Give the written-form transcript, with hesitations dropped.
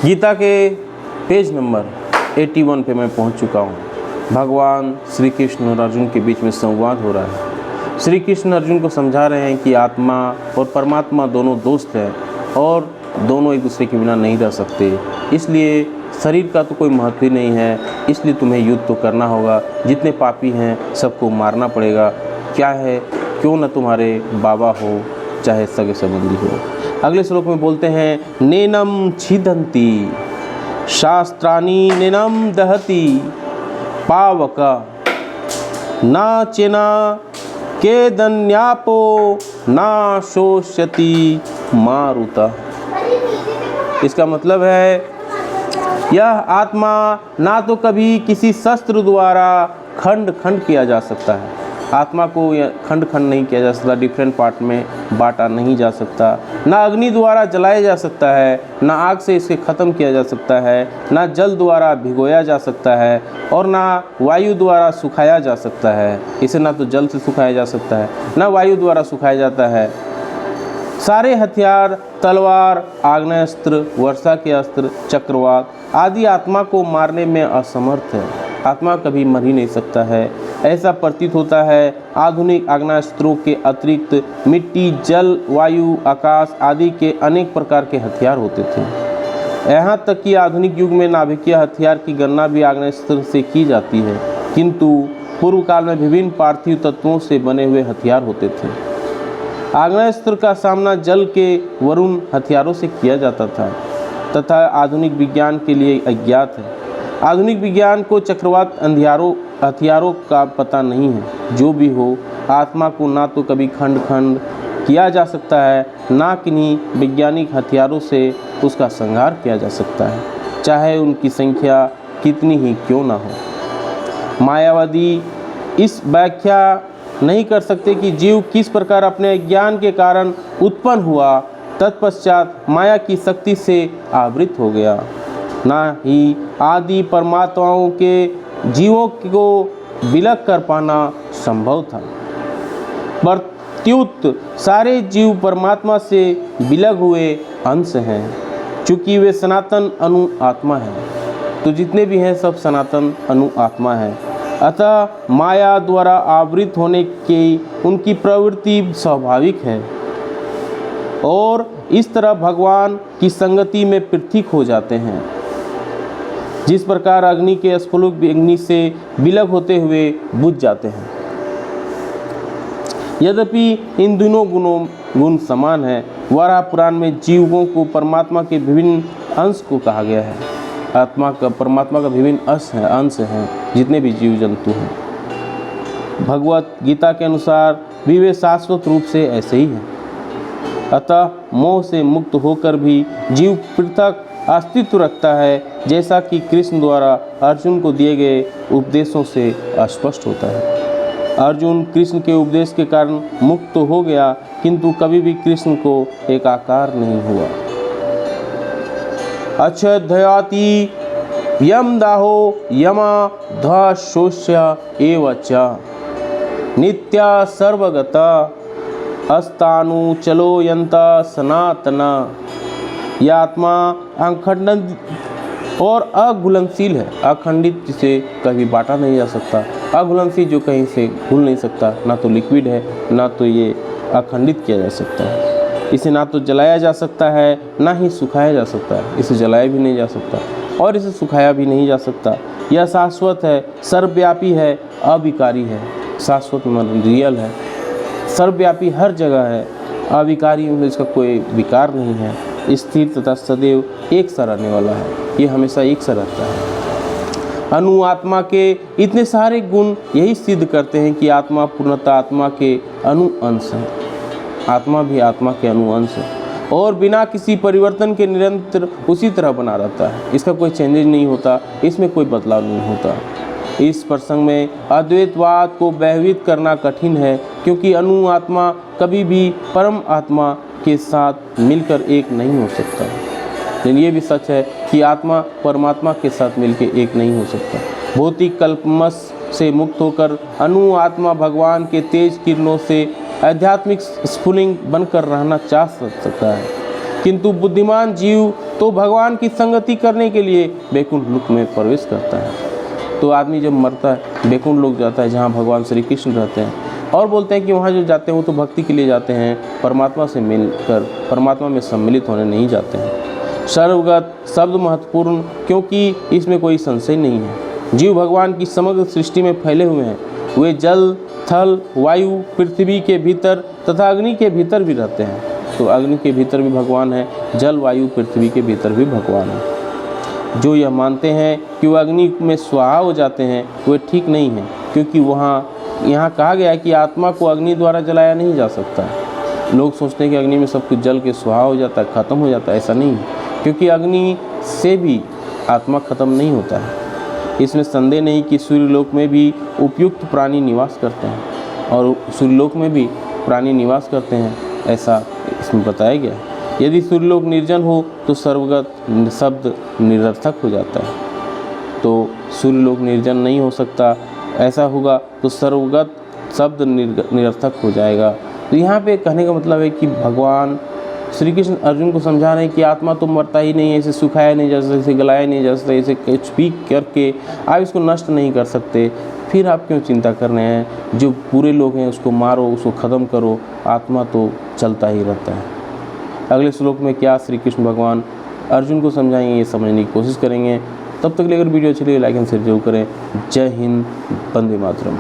गीता के page number 81 पे मैं पहुंच चुका हूं। भगवान श्री कृष्ण और अर्जुन के बीच में संवाद हो रहा है। श्री कृष्ण अर्जुन को समझा रहे हैं कि आत्मा और परमात्मा दोनों दोस्त हैं और दोनों एक दूसरे के बिना नहीं रह सकते। इसलिए शरीर का तो कोई महत्व ही नहीं है, इसलिए तुम्हें युद्ध तो करना होगा। जितने पापी हैं सबको मारना पड़ेगा। क्या है, क्यों न तुम्हारे बाबा हो चाहे सगे संबंधी हो। अगले श्लोक में बोलते हैं नेनम छिदन्ति शास्त्राणि नेनम दहति पावका ना चेना के दन्यापो ना शोष्यति मारुता। इसका मतलब है यह आत्मा ना तो कभी किसी शस्त्र द्वारा खंड खंड किया जा सकता है। आत्मा को खंड खंड नहीं किया जा सकता, डिफरेंट पार्ट में बांटा नहीं जा सकता। ना अग्नि द्वारा जलाया जा सकता है, ना आग से इसे ख़त्म किया जा सकता है, ना जल द्वारा भिगोया जा सकता है और ना वायु द्वारा सुखाया जा सकता है। इसे ना तो जल से सुखाया जा सकता है, ना वायु द्वारा सुखाया जाता है। सारे हथियार, तलवार, आग्नेयास्त्र, वर्षा के अस्त्र, चक्रवात आदि आत्मा को मारने में असमर्थ है। आत्मा कभी मर ही नहीं सकता है। ऐसा प्रतीत होता है आधुनिक आग्नेयास्त्रों के अतिरिक्त मिट्टी, जल, वायु, आकाश आदि के अनेक प्रकार के हथियार होते थे। यहाँ तक कि आधुनिक युग में नाभिकीय हथियार की गणना भी आग्नेयास्त्र से की जाती है, किंतु पूर्व काल में विभिन्न पार्थिव तत्वों से बने हुए हथियार होते थे। आग्नेयास्त्र का सामना जल के वरुण हथियारों से किया जाता था तथा आधुनिक विज्ञान के लिए अज्ञात है। आधुनिक विज्ञान को चक्रवात हथियारों का पता नहीं है। जो भी हो, आत्मा को ना तो कभी खंड खंड किया जा सकता है, ना किन्हीं वैज्ञानिक हथियारों से उसका संहार किया जा सकता है, चाहे उनकी संख्या कितनी ही क्यों ना हो। मायावादी इस व्याख्या नहीं कर सकते कि जीव किस प्रकार अपने अज्ञान के कारण उत्पन्न हुआ, तत्पश्चात माया की शक्ति से आवृत हो गया। ना ही आदि परमात्माओं के जीवों को विलग कर पाना संभव था। प्रत्युत सारे जीव परमात्मा से विलग हुए अंश हैं, चूँकि वे सनातन अनु आत्मा हैं। तो जितने भी हैं सब सनातन अनु आत्मा हैं। अतः माया द्वारा आवृत होने की उनकी प्रवृत्ति स्वाभाविक है और इस तरह भगवान की संगति में पृथक हो जाते हैं। जिस प्रकार अग्नि के स्फुलिंग अग्नि से विलग होते हुए बुझ जाते हैं। यद्यपि इन दोनों गुण समान है। वराह पुराण में जीवों को परमात्मा के विभिन्न अंश को कहा गया है। परमात्मा का विभिन्न अंश हैं जितने भी जीव जंतु हैं। भगवत गीता के अनुसार भी वे शाश्वत रूप से ऐसे ही हैं। अतः मोह से मुक्त होकर भी जीव पृथक अस्तित्व रखता है, जैसा कि कृष्ण द्वारा अर्जुन को दिए गए उपदेशों से स्पष्ट होता है। अर्जुन कृष्ण के उपदेश के कारण मुक्त तो हो गया, किंतु कभी भी कृष्ण को एकाकार नहीं हुआ। अच्छधयाति यम दाहो यमा ध शोष्य एव च नित्या सर्वगता अस्तानु चलो यंता सनातना। यह आत्मा अखंडित और अघुलनशील है। अखंडित जिसे कभी बांटा नहीं जा सकता, अघुलनशील जो कहीं से घुल नहीं सकता। ना तो लिक्विड है, ना तो ये अखंडित किया जा सकता है। इसे ना तो जलाया जा सकता है, ना ही सुखाया जा सकता है। इसे जलाया भी नहीं जा सकता और इसे सुखाया भी नहीं जा सकता। यह शाश्वत है, सर्वव्यापी है, अविकारी है। शाश्वत मतलब रियल है, सर्वव्यापी हर जगह है, अविकारी मतलब इसका कोई विकार नहीं है, स्थिर तथा सदैव एक सा रहने वाला है। ये हमेशा एक सा रहता है। अनु आत्मा के इतने सारे गुण यही सिद्ध करते हैं कि आत्मा पूर्णतः आत्मा के अनु अंश है। आत्मा भी आत्मा के अनु अंश है और बिना किसी परिवर्तन के निरंतर उसी तरह बना रहता है। इसका कोई चेंजेज नहीं होता, इसमें कोई बदलाव नहीं होता। इस प्रसंग में अद्वैतवाद को बहिर्भूत करना कठिन है, क्योंकि अनु आत्मा कभी भी परम आत्मा के साथ मिलकर एक नहीं हो सकता। लेकिन ये भी सच है कि आत्मा परमात्मा के साथ मिलकर एक नहीं हो सकता। भौतिक कल्पमस से मुक्त होकर अनु आत्मा भगवान के तेज किरणों से आध्यात्मिक स्फुलिंग बनकर रहना चाह सकता है, किंतु बुद्धिमान जीव तो भगवान की संगति करने के लिए वैकुंठ लोक में प्रवेश करता है। तो आदमी जब मरता है वैकुंठ लोक जाता है, जहाँ भगवान श्री कृष्ण रहते हैं, और बोलते हैं कि वहाँ जो जाते हैं वो तो भक्ति के लिए जाते हैं, परमात्मा से मिलकर परमात्मा में सम्मिलित होने नहीं जाते हैं। सर्वगत शब्द महत्वपूर्ण, क्योंकि इसमें कोई संशय नहीं है। जीव भगवान की समग्र सृष्टि में फैले हुए हैं। वे जल, थल, वायु, पृथ्वी के भीतर तथा अग्नि के भीतर भी रहते हैं। तो अग्नि के भीतर भी भगवान है, जल, वायु, पृथ्वी के भीतर भी भगवान है। जो यह मानते हैं कि वह अग्नि में स्वाहा हो जाते हैं, वे ठीक नहीं है, क्योंकि यहाँ कहा गया है कि आत्मा को अग्नि द्वारा जलाया नहीं जा सकता। लोग सोचते हैं कि अग्नि में सब कुछ जल के स्वाहा हो जाता है, खत्म हो जाता है। ऐसा नहीं है, क्योंकि अग्नि से भी आत्मा खत्म नहीं होता है। इसमें संदेह नहीं कि सूर्यलोक में भी उपयुक्त प्राणी निवास करते हैं, और सूर्यलोक में भी प्राणी निवास करते हैं, ऐसा इसमें बताया गया है। यदि सूर्यलोक निर्जन हो तो सर्वगत शब्द निरर्थक हो जाता है। तो सूर्यलोक निर्जन नहीं हो सकता, ऐसा होगा तो सर्वगत शब्द निरर्थक हो जाएगा। तो यहाँ पे कहने का मतलब है कि भगवान श्री कृष्ण अर्जुन को समझा रहे हैं कि आत्मा तो मरता ही नहीं है, इसे सुखाया नहीं जा सकता, इसे गलाया नहीं जा सकता, इसे कुछ भी करके आप इसको नष्ट नहीं कर सकते। फिर आप क्यों चिंता कर रहे हैं? जो बुरे लोग हैं उसको मारो, उसको ख़त्म करो, आत्मा तो चलता ही रहता है। अगले श्लोक में क्या श्री कृष्ण भगवान अर्जुन को समझाएंगे, ये समझने की कोशिश करेंगे। तब तक के लिए अगर वीडियो अच्छी लगे लाइक एंड शेयर जरूर करें। जय हिंद, वंदे मातरम।